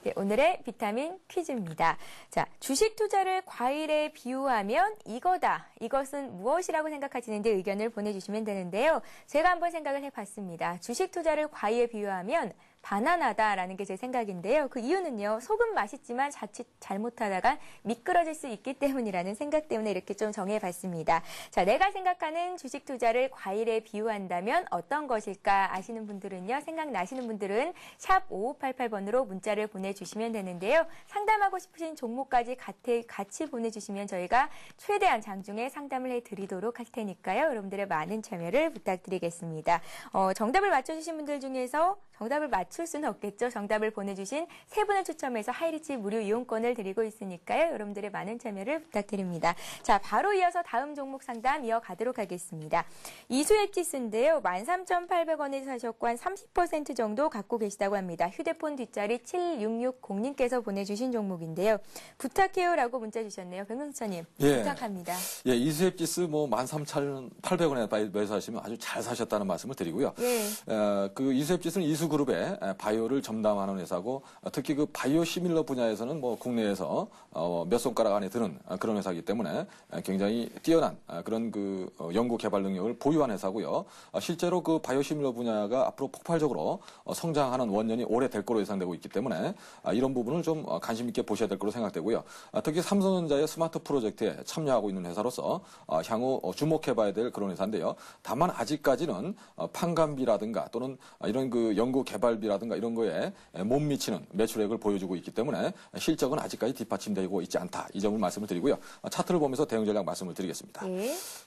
Speaker 1: 네, 오늘의 비타민 퀴즈입니다. 자, 주식 투자를 과일에 비유하면 이거다. 이것은 무엇이라고 생각하시는지 의견을 보내주시면 되는데요. 제가 한번 생각을 해봤습니다. 주식 투자를 과일에 비유하면 바나나다라는 게 제 생각인데요. 그 이유는요. 속은 맛있지만 자칫 잘못하다가 미끄러질 수 있기 때문이라는 생각 때문에 이렇게 좀 정해봤습니다. 자, 내가 생각하는 주식 투자를 과일에 비유한다면 어떤 것일까 아시는 분들은요. 생각나시는 분들은 샵 5588번으로 문자를 보내주시면 되는데요. 상담하고 싶으신 종목까지 같이 보내주시면 저희가 최대한 장중에 상담을 해드리도록 할 테니까요. 여러분들의 많은 참여를 부탁드리겠습니다. 정답을 맞춰주신 분들 중에서 정답을 맞출 수는 없겠죠. 정답을 보내주신 3분을 추첨해서 하이리치 무료 이용권을 드리고 있으니까요. 여러분들의 많은 참여를 부탁드립니다. 자, 바로 이어서 다음 종목 상담 이어가도록 하겠습니다. 이수앱 지수인데요. 13,800원에서 사셨고 한 30% 정도 갖고 계시다고 합니다. 휴대폰 뒷자리 7660님께서 보내주신 종목인데요. 부탁해요라고 문자 주셨네요. 백문수님 부탁합니다.
Speaker 2: 예, 이수앱 지수 뭐 13,800원에 매수하시면 아주 잘 사셨다는 말씀을 드리고요. 그 이수앱 지수는 이수그룹의 바이오를 점담하는 회사고 특히 그 바이오 시밀러 분야에서는 뭐 국내에서 몇 손가락 안에 드는 그런 회사이기 때문에 굉장히 뛰어난 그런 그 연구 개발 능력을 보유한 회사고요. 실제로 그 바이오 시밀러 분야가 앞으로 폭발적으로 성장하는 원년이 오래될 거로 예상되고 있기 때문에 이런 부분을 좀 관심 있게 보셔야 될 거로 생각되고요. 특히 삼성전자의 스마트 프로젝트에 참여하고 있는 회사로서 향후 주목해봐야 될 그런 회사인데요. 다만 아직까지는 판관비라든가 또는 이런 그 연구 개발비라든가 이런 거에 못 미치는 매출액을 보여주고 있기 때문에 실적은 아직까지 뒷받침되고 있지 않다. 이 점을 말씀을 드리고요. 차트를 보면서 대응 전략 말씀을 드리겠습니다.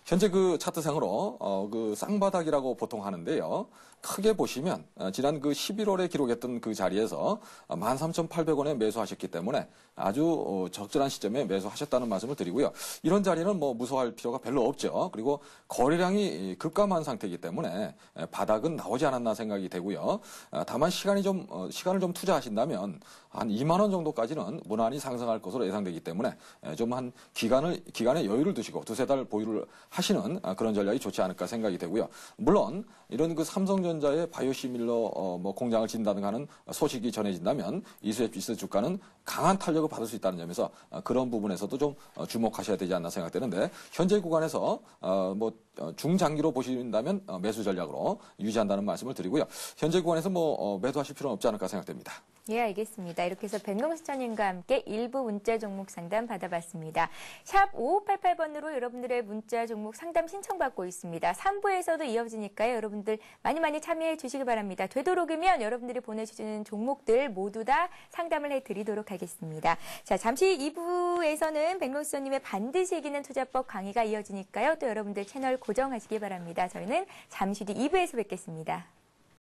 Speaker 2: 현재 그 차트상으로 그 쌍바닥이라고 보통 하는데요. 크게 보시면 지난 그 11월에 기록했던 그 자리에서 13,800원에 매수하셨기 때문에 아주 적절한 시점에 매수하셨다는 말씀을 드리고요. 이런 자리는 뭐 무서워할 필요가 별로 없죠. 그리고 거래량이 급감한 상태이기 때문에 바닥은 나오지 않았나 생각이 되고요. 다만 시간을 좀 투자하신다면 한 2만 원 정도까지는 무난히 상승할 것으로 예상되기 때문에 좀 한 기간에 여유를 두시고 두세 달 보유를 하시는 그런 전략이 좋지 않을까 생각이 되고요. 물론 이런 그 삼성전자의 바이오시밀러 뭐 공장을 진다든가 하는 소식이 전해진다면 이수앱 지수 주가는 강한 탄력을 받을 수 있다는 점에서 그런 부분에서도 좀 주목하셔야 되지 않나 생각되는데 현재 구간에서 뭐 중장기로 보신다면 매수 전략으로 유지한다는 말씀을 드리고요. 현재 구간에서 뭐 매도하실 필요는 없지 않을까 생각됩니다.
Speaker 1: 예, 알겠습니다. 이렇게 해서 백농수천님과 함께 일부 문자 종목 상담 받아봤습니다. 샵 5588번으로 여러분들의 문자 종목 상담 신청받고 있습니다. 3부에서도 이어지니까요. 여러분들 많이 참여해 주시기 바랍니다. 되도록이면 여러분들이 보내주시는 종목들 모두 다 상담을 해드리도록 하겠습니다. 자, 잠시 2부에서는 백농수천님의 반드시 이기는 투자법 강의가 이어지니까요. 또 여러분들 채널 고정하시기 바랍니다. 저희는 잠시 뒤 2부에서 뵙겠습니다.